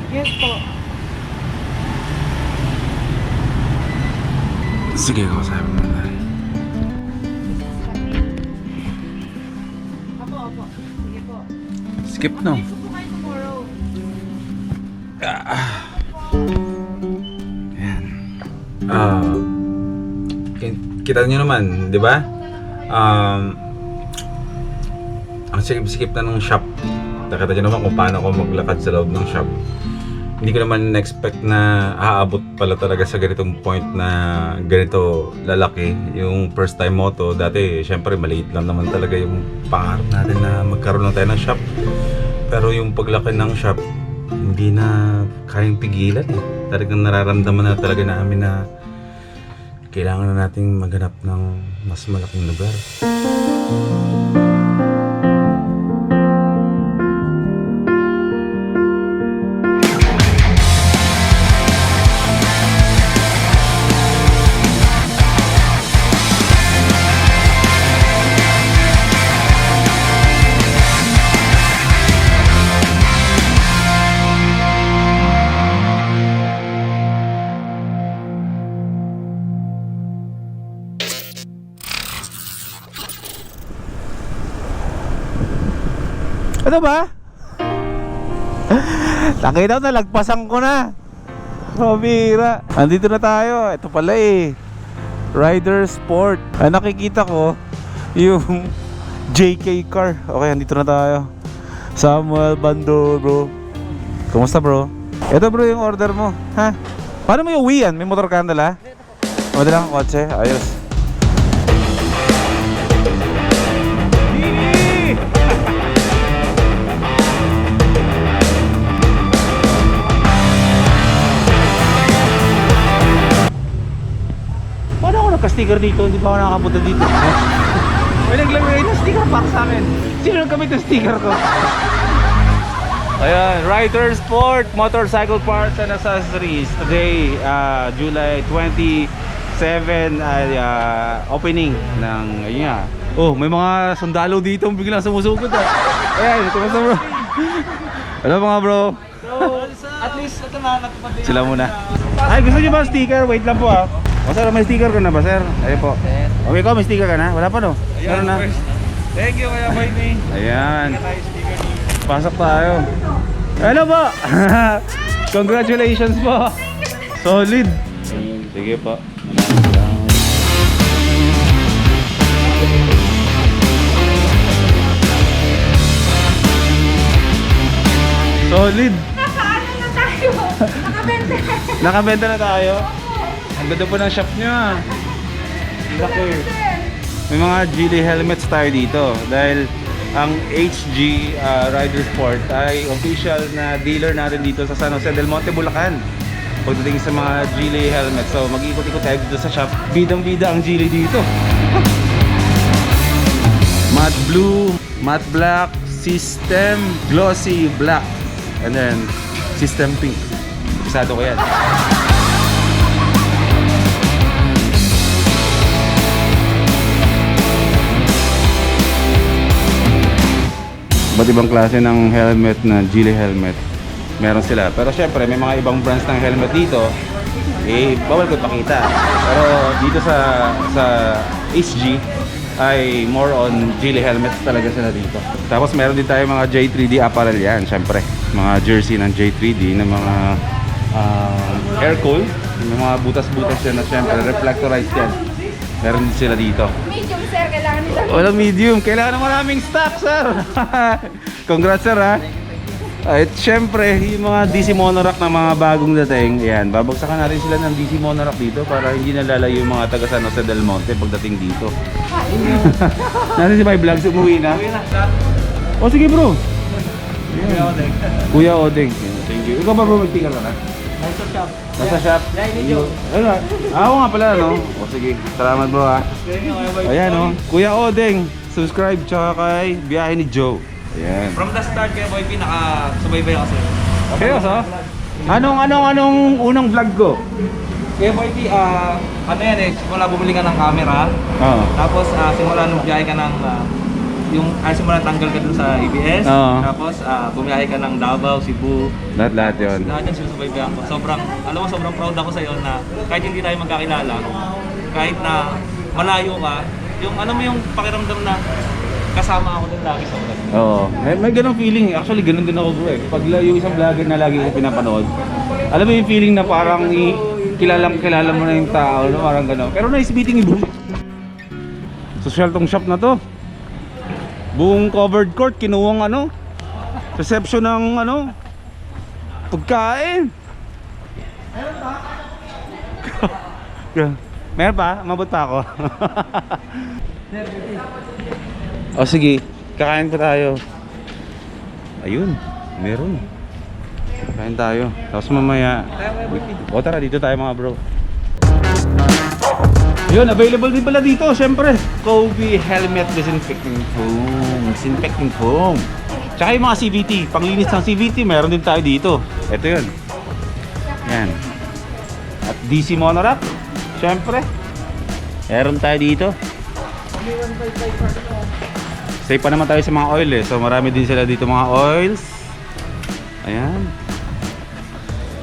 Yes po. Sige, kausapin mo na. Opo. Sige po. Skip no. Gusto po kayo tomorrow. Yan. Kita nyo naman, di ba? Ang sikip-sikip na ng shop. Nakita nyo naman kung paano ako maglakad sa loob ng shop. Hindi ko naman na-expect na aabot pala talaga sa ganitong point na ganito lalaki. Yung first time mo to, dati syempre maliit lang naman talaga yung pangarap natin na magkaroon na tayo ng shop. Pero yung paglaki ng shop, hindi na kayang pigilan eh. Talagang nararamdaman na talaga namin na kailangan na nating maghanap ng mas malaking lugar. Ano ba? Nakita ko na, lagpasan ko na. Pabira. Andito na tayo. Ito pala eh, Rider Sport. Ay, nakikita ko yung JK car. Okay, andito na tayo. Samuel Bando, bro. Kumusta, bro? Ito, bro, yung order mo. Ha? Paano mo yung uwi yan? May motor ka dala? Madala kang kotse? Ayos. Paano ako nagka-sticker dito? Hindi pa ako nakakapunta dito. May naglagay ng sticker pack sa akin. Sino nagkamit ng sticker ko? Ayan, Rider Sport Motorcycle Parts and Accessories. Today, July 27 ay opening ng, ayun nga. Oh, may mga sundalo dito biglang sumusugod ah. Ayan, kumusta bro? Hello mga bro. So, at least ito na natupad. Sila muna. Ay, gusto niyo ba sticker? Wait lang po ah. O sir, may sticker ka na ba sir? Ayun po. Okay ko, may sticker ka na? Wala pa no? Meron na. Thank you, Kuya Boyne. Ayan. Pasok tayo. Hello po. Congratulations po. Solid. Sige po. Solid. Nakaano na tayo? Nakabenta. Nakabenta na tayo. Ang ganda po ng shop nyo ah. Laki. May mga Geely helmets tayo dito dahil ang HG Rider Sport ay official na dealer natin dito sa San Jose del Monte, Bulacan pagdating sa mga Geely helmets. So mag-ikot-ikot tayo dito sa shop. Bidang-bida ang Geely dito. Matte blue, matte black, system glossy black, and then system pink. Pisado ko yan. Iba't ibang klase ng helmet na Geely helmet meron sila, pero syempre may mga ibang brands ng helmet dito eh bawal ko ipakita, pero dito sa HG ay more on Geely helmets talaga sila dito. Tapos meron din tayo mga J3D apparel yan, syempre mga jersey ng J3D na mga air cool, may mga butas-butas yan na syempre reflectorized yan, meron din sila dito. Medium, sir. Kailangan nila. Walang medium. Kailangan ng maraming stock, sir. Congrats, sir, ha. At syempre, yung mga DC Monorack na mga bagong dating, yan, babagsakan natin sila ng DC Monorack dito para hindi nalalayo yung mga taga San Jose del Monte pagdating dito. Natin si My Vlogs, umuwi na. O sige, bro. Kuya Odeng. Thank you. Ikaw ba, bro, mag-ticker ka na? Nasa shop? Ayun. Ako nga pala, no? O sige, salamat bro ha. Ayan o, Kuya Odeng, subscribe tsaka kay Biyahe ni Joe. Ayan. From the start kaya boy, pinaka-subaybay kasi. Seryoso? Anong unang vlog ko? Kaya boy, ano yan eh, simula bumili ka ng camera. Oo. Tapos simula nung biyahe ka ng yung ayos mo lang tanggal ka dun sa ABS. Oo. Tapos bumiyahe ka ng Davao, Cebu. Lahat yun. Lahat yan sinusubaybayan ko. Sobrang proud ako sa iyo na kahit hindi tayo magkakilala, kahit na malayo ka, yung yung pakiramdam na kasama ako dun lagi sa ulan. Oo. May ganong feeling. Actually, ganun din ako bro eh. Pag yung isang vlogger na lagi ko pinapanood, alam mo yung feeling na parang kilala mo na yung tao, no? Parang gano'n. Pero nice meeting you, bro. Social tong shop na to. Buong covered court, kinuwang reception ng pagkain. Meron pa? Mabot pa ako. O sige, kakain pa tayo. Ayun, meron. Kain tayo. Tapos mamaya, o tara, dito tayo mga bro. Yun, available din pala dito, syempre. Kobe Helmet Disinfecting Foam. Disinfecting Foam. Tsaka yung mga CVT, panglinis ng CVT, meron din tayo dito. Ito yun. Yan. At DC Monorack, syempre. Meron tayo dito. Safe pa naman tayo sa mga oil eh. So marami din sila dito mga oils. Ayan.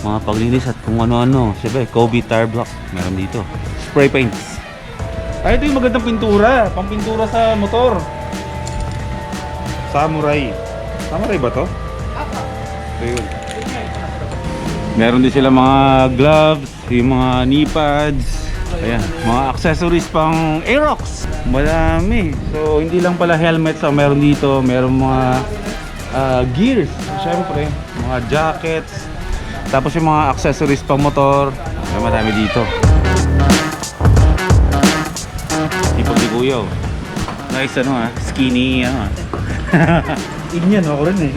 Mga paglinis at kung ano-ano. Siyempre, Kobe Tire Block. Meron dito. Spray paints. Ay, ito yung magandang pintura. Pampintura sa motor. Samurai. Samurai ba to? Ako. Ito yun. Meron din sila mga gloves, yung mga knee pads. Ayan, mga accessories pang Aerox. Madami. So, hindi lang pala helmet. So, meron dito. Meron mga gears. Siyempre, mga jackets. Tapos yung mga accessories pang motor. Ayan, madami dito. Ipag ni Kuya. Nice skinny Inyan, ako rin eh.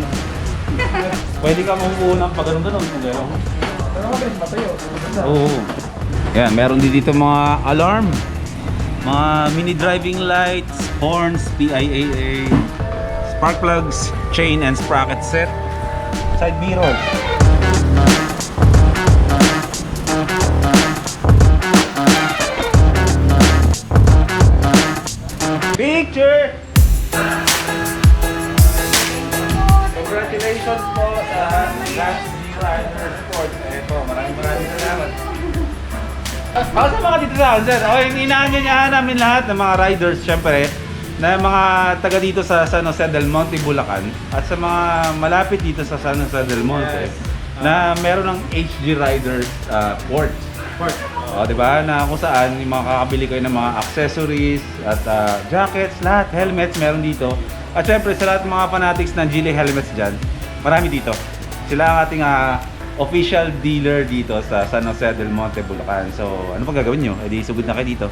Pwede ka mamupunan ng pag-ganun-ganun. Pero mabilis matayo. Oo. Yan, meron din dito mga alarm, mga mini driving lights, horns, PIAA, spark plugs, chain and sprocket set, side mirror. Picture! Congratulations po sa Last Rider Sport. Ito, maraming salamat. Ako sa mga dito sa sir. Okay, inaanyayahan namin lahat ng mga riders, syempre, na mga taga dito sa San Jose del Monte, Bulacan, at sa mga malapit dito sa San Jose del Monte, na meron ng HG Riders port. O, di ba? Na kung saan yung makakabili kayo ng mga accessories at jackets, lahat, helmets meron dito. At syempre sa lahat ng mga fanatics ng Gile Helmets dyan, marami dito. Sila ang ating official dealer dito sa San Jose del Monte, Bulacan. So, ano pang gagawin nyo? E di sugod na kayo dito.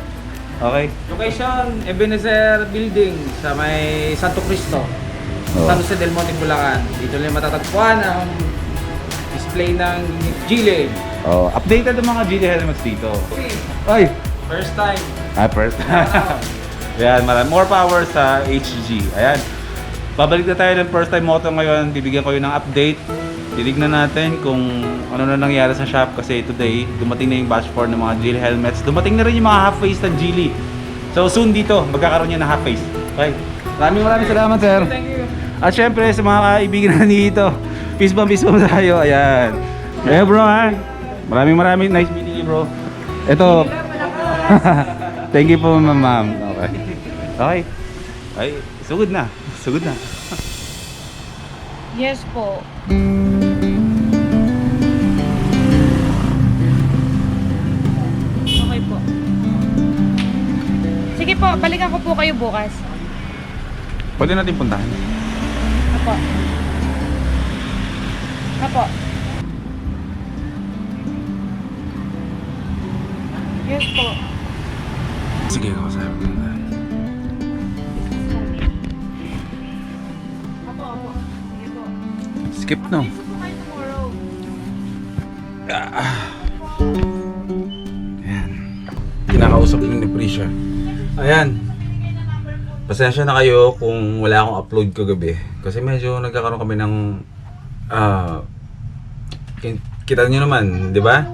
Okay? Location, Ebenezer Building sa may Santo Cristo, San Jose del Monte, Bulacan. Dito lang matatagpuan ang display ng Gile. Oh, updated ang mga Gile Helmets dito. Ay! First time. First. Ayan, more power sa HG. Ayan. Babalik na tayo ng first time moto ngayon. Bibigyan ko yun ng update. Titignan natin kung ano na nangyari sa shop kasi today dumating na yung batch 4 ng mga Gile helmets. Dumating na rin yung mga half face ng Gile. So soon dito, magkakaroon niya ng half face. Okay. Maraming salamat, sir. Thank you. At syempre sa mga kaibigan na dito, peace bomb tayo. Ayan. Eh bro ha. Maraming nice meeting you, bro. Ito. Thank you po, ma'am. Okay. Okay. Ay, sugod na. Sugod na. Yes po. Okay po. Sige po, balikan ko po kayo bukas. Pwede natin puntahan. Apo. Apo. Yes po. Sige, ako sabi ko na. Apo. Sige po. Skip no. Gusto po kayo tomorrow. Ayan. Kinakausap yung ni Prisha. Ayan. Pasensya na kayo kung wala akong upload kagabi. Kasi medyo nagkakaroon kami ng kita nyo naman, di ba?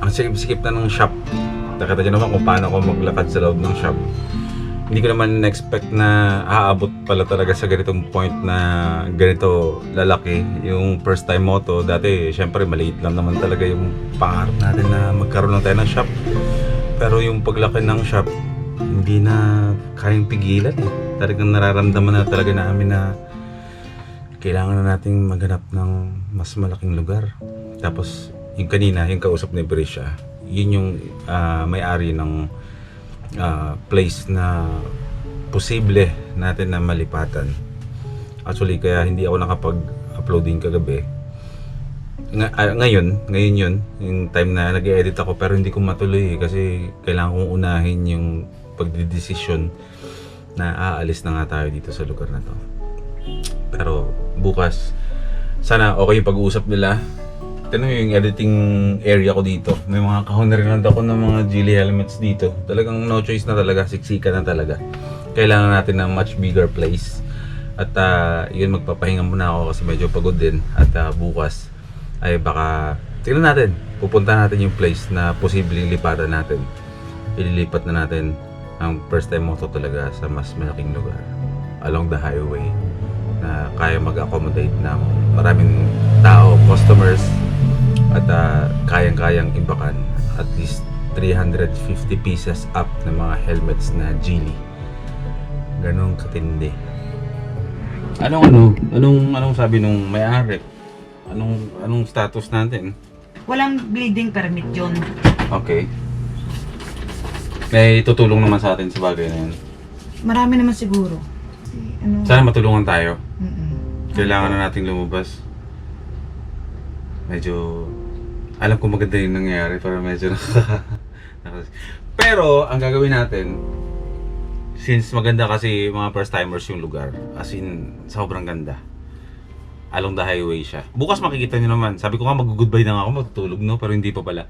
Ang sikip-sikip na ng shop. Nakita nyo naman kung paano ako maglakad sa loob ng shop. hindi ko naman na-expect na aabot pala talaga sa ganitong point na ganito lalaki yung first time moto. Dati syempre maliit lang naman talaga yung pangarap natin na magkaroon lang tayo ng shop, pero yung paglaki ng shop hindi na kayang pigilan eh. Talagang nararamdaman na talaga namin na kailangan na nating maghanap ng mas malaking lugar. Tapos yung kanina, yung kausap ni Brisha, yun yung may-ari ng place na posible natin na malipatan. Actually, kaya hindi ako nakapag-uploading kagabi. Ngayon yun, yung time na nag-edit ako, pero hindi ko matuloy kasi kailangan kong unahin yung pagdidesisyon na aalis na nga tayo dito sa lugar na to. Pero bukas, sana okay yung pag-uusap nila. Tignan mo yung editing area ko dito. May mga kahon na rin ako ng mga Geely helmets dito. Talagang no choice na talaga, siksika na talaga. Kailangan natin ng much bigger place. At yun, magpapahinga muna ako kasi medyo pagod din. At bukas ay baka, tignan natin, pupunta natin yung place na posibleng lipatan natin. Ililipat na natin ang first time moto talaga sa mas malaking lugar along the highway na kaya mag-accommodate ng maraming tao, customers, at kayang-kayang ibakan at least 350 pieces up ng mga helmets na Geely. Ganong katindi. Anong sabi nung may-ari? Anong status natin? Walang bleeding permit yun. Okay. May tutulong naman sa atin sa bagay na yun. Marami naman siguro. Sana matulungan tayo. Mm-mm. Kailangan na nating lumabas. Medyo alam ko maganda yung nangyayari, pero medyo pero ang gagawin natin, since maganda kasi mga first timers yung lugar, as in sobrang ganda, along the highway siya. Bukas makikita nyo naman. Sabi ko nga mag-goodbye na nga ako, magtutulog no, pero hindi pa pala.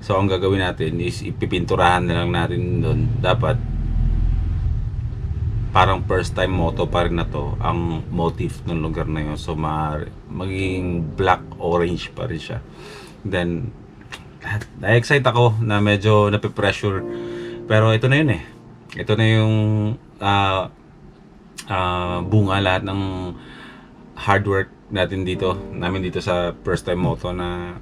So ang gagawin natin is ipipinturahan na lang natin doon. Dapat parang first time moto pa rin na to ang motif ng lugar na yun. So magiging black orange pa rin siya. Then na-excite ako na medyo nape-pressure, pero ito na yun eh. Ito na yung bunga lahat ng hard work namin dito sa first time moto. Na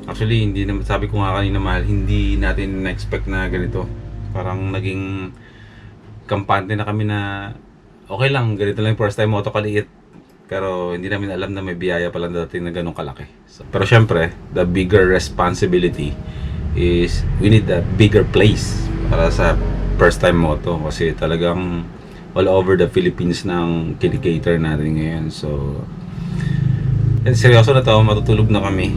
actually hindi naman, sabi ko nga kanina mahal, hindi natin na-expect na ganito. Parang naging kampante na kami na okay lang, ganito lang yung first time moto, kaliit. Pero hindi namin alam na may biyaya pala dating na ganun kalaki. So, pero syempre, the bigger responsibility is we need a bigger place para sa first time moto. Kasi talagang all over the Philippines nang kinikater natin ngayon. So, seryoso na to, matutulog na kami.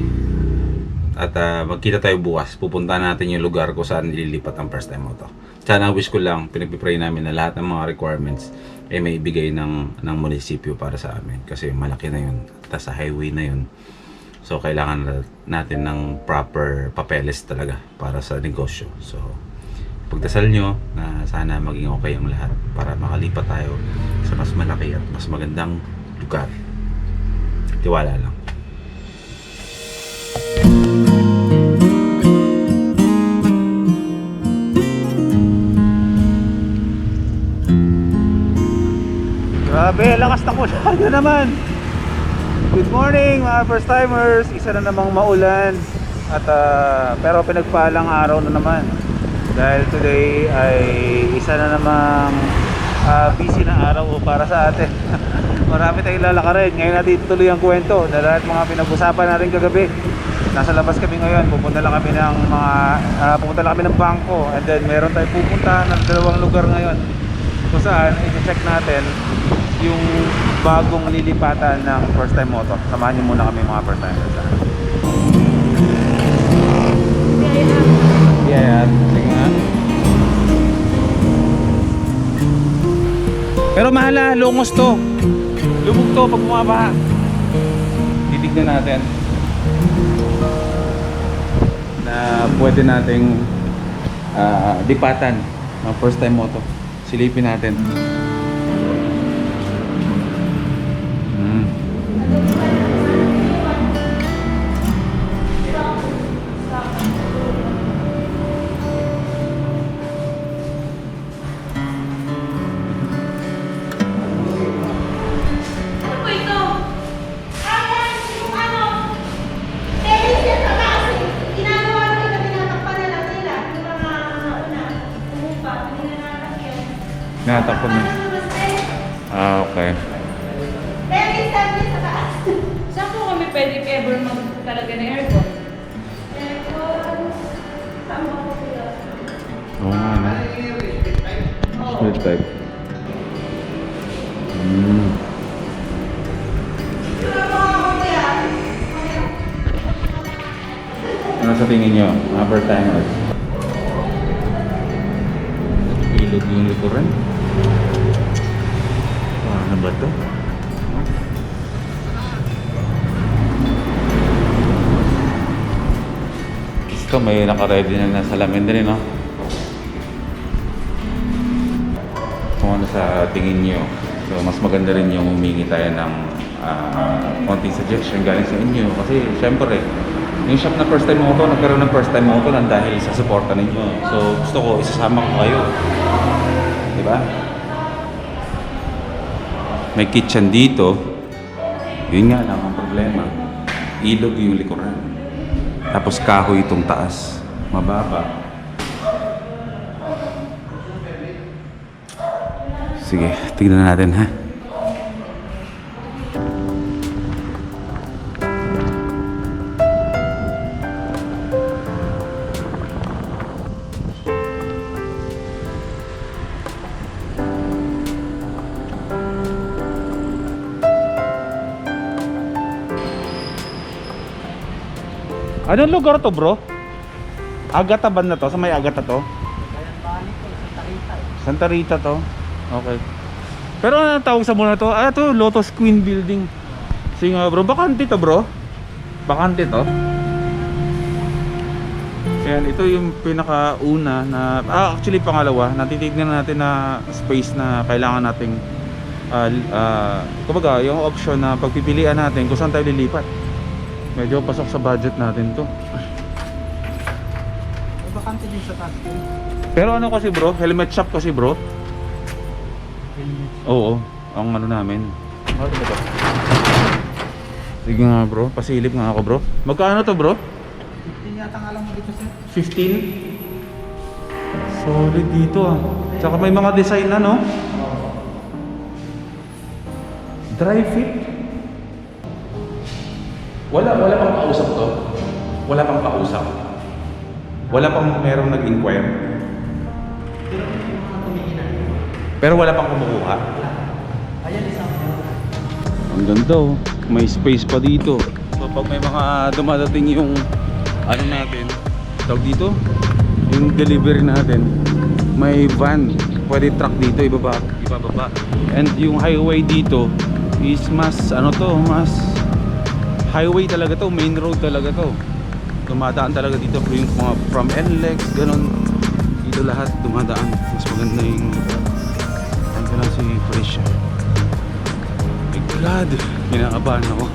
At magkita tayo bukas. Pupunta natin yung lugar kung saan ililipat ang first time moto. Sana wish ko lang, pinagpipray namin na lahat ng mga requirements ay may ibigay ng munisipyo para sa amin. Kasi malaki na yun. At sa highway na yun. So kailangan natin ng proper papeles talaga para sa negosyo. So pagdasal nyo na sana maging okay ang lahat para makalipat tayo sa mas malaki at mas magandang lugar. Tiwala lang. Grabe, lakas ng ulan na naman. Good morning mga first timers. Isa na namang maulan at pero pinagpalang araw na naman. Dahil today ay isa na namang busy na araw para sa atin. Marami tayong lalakarin. Ngayon natin tuloy ang kwento na lahat mga pinag-usapan natin kagabi. Nasa labas kami ngayon. Pupunta lang kami ng bangko, and then meron tayong pupuntahan ng dalawang lugar ngayon kung saan i-check natin yung bagong lilipatan ng first time moto. Samahan niyo muna kami mga first timers. Yeah. Sige nga. Pero mahala, lungos to. Lumog to pag bumabaha. Titignan natin na pwede nating lipatan ng first time moto. Silipin natin. tinatakpan na. Ah, okay. Saan po kami pwede ever talaga ng aircon? Oo nga, no? Split type. Ano sa tingin nyo? Upper timers? Ilog yung likuran. Ano ba ito? Ito may naka-ready na salamin din, no? Kung ano sa tingin nyo. So, mas maganda rin yung humingi tayo ng konting suggestion galing sa inyo. Kasi, syempre, yung shop na first time mo ito, nagkaroon ng first time mo ito lang dahil sa suporta ninyo. So, gusto ko, isasama ko kayo. Diba? May kitchen dito. Yun nga lang ang problema. Ilog yung likuran. Tapos kahoy itong taas. Mababa. Sige, tignan natin ha. Anong lugar to, bro? Agata ba na to? Sa may Agata to? Santa Rita to? Okay. Pero ano tawag sa muna to? Ah, to Lotus Queen Building. Sige nga, bro. Bakante to, bro? Bakante to? Ayan, ito yung pinakauna na... actually pangalawa. Natitignan natin na space na kailangan nating... kumbaga, yung option na pagpipilian natin kung saan tayo lilipat. Medyo pasok sa budget natin to. Bakante din sa taas. Pero ano kasi bro, helmet shop kasi bro. Oo, ang ano namin. Ano ba to? Sige nga bro, pasilip nga ako bro. Magkano to bro? 15 yata nga lang mo dito sir. 15? Solid dito ah. Tsaka may mga design na no? Dry fit? Wala pang kausap to. Wala pang kausap. Wala pang merong nag-inquire. Pero wala pang kumukuha. Ang ganda oh. May space pa dito. So pag may mga dumadating yung ano natin, tawag dito, yung delivery natin, may van, pwede truck dito, ibababa. And yung highway dito is mas ano to, mas highway talaga to, main road talaga to. Dumadaan talaga dito yung mga from NLEX, ganun. Dito lahat dumadaan. Mas maganda yung ano lang si Felicia. My God, kinakabahan ako.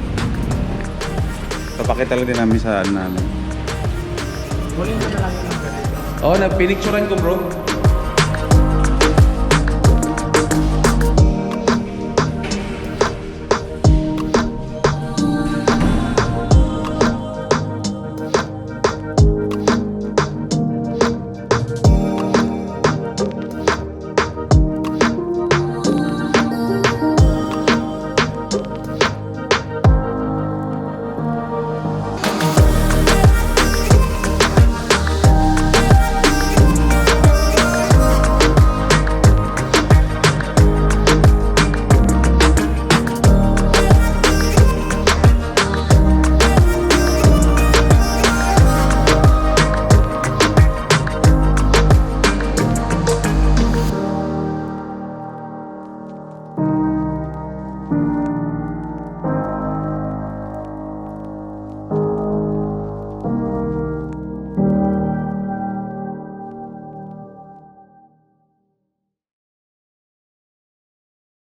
Papakita lang din namin sa ano namin. Oo, pinicturean ko bro.